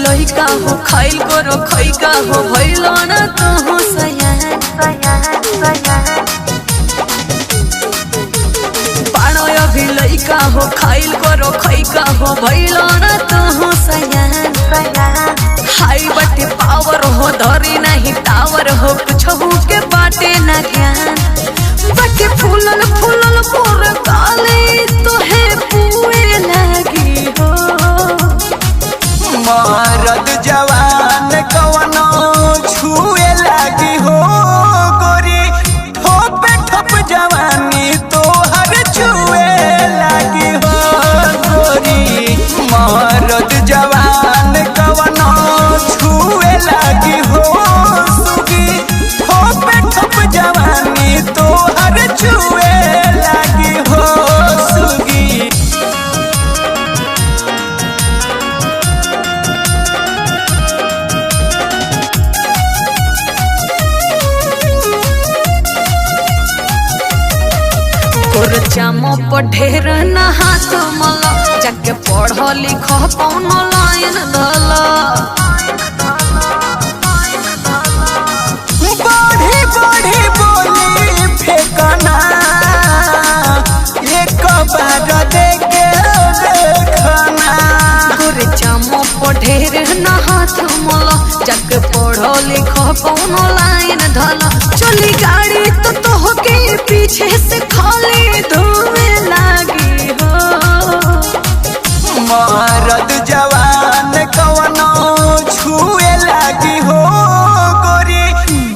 लइका हो खाइल करो खइका हो भइलो ना तू सयान बाणो अभी लइका हो खाइल करो खइका हो भइलो ना तू सयान हाई बटे पावर हो धरी नहीं टावर हो कुछ के बाटे ना ज्ञान बटे फूलल फूलल मोर काले तो है पुए लगी हो मरद जवान कवनो छुए लगी हो गोरी ठोपे ठोप जवानी तोहर छुए लगी हो गोरी मरद जवान कवनो छुए लगी हो सुगी ठोपे ठोप जवानी तोहर छुए लगी हो सुगी तोर जामो पर ढेर ना हाथ मला जाके पढ़ लिख कौनो लाइन धला बढ़ी बढ़ी बोली फेंकना एक बार देखे देखना तोर जामो पर ढेर ना हाथ मला जाके पढ़ लिख कौनो लाइन धला चली गाड़ी तो तोहके पीछे से खाली धुएं लागी हो मरद जवान कवनो छुए लगी हो गोरी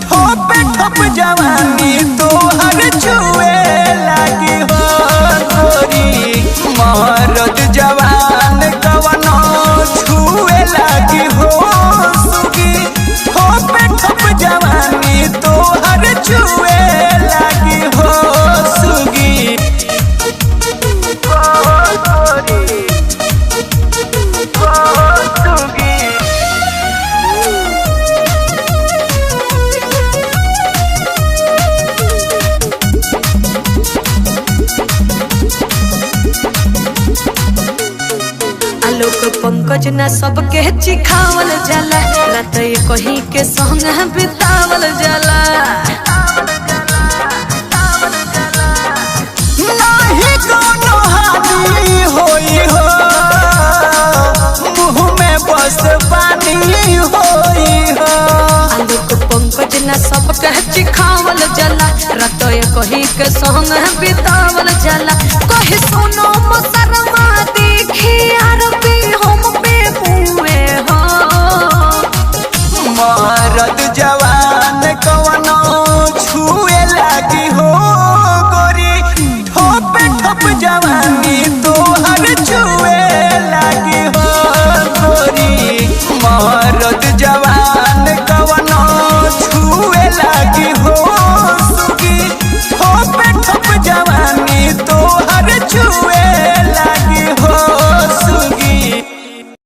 ठोपे ठोप जवानी तोहर छुए लगी हो गोरी मरद जवान कवनो छुए लगी हो सुगी ठोपे ठोप जवानी तोहर छुए लगी हो सुगी आलोक पंकज ना सबके चिखावल जाला रात कहीं के संग बितावल जाला नहीं कोनो हानि होई हो मुँह में बस पानी होई हो आलोक पंकज ना सबके चिखावल जाला रात कहीं के संग बितावल जाला कहे सुनो मसरमा देखी आरती हम पे मुए हो मरद जवान कवनो छुए लगी हो गोरी ठोपे ठोप जवानी तोहर छुए लगी हो गोरी मरद जवान कवनो छुए लगी हो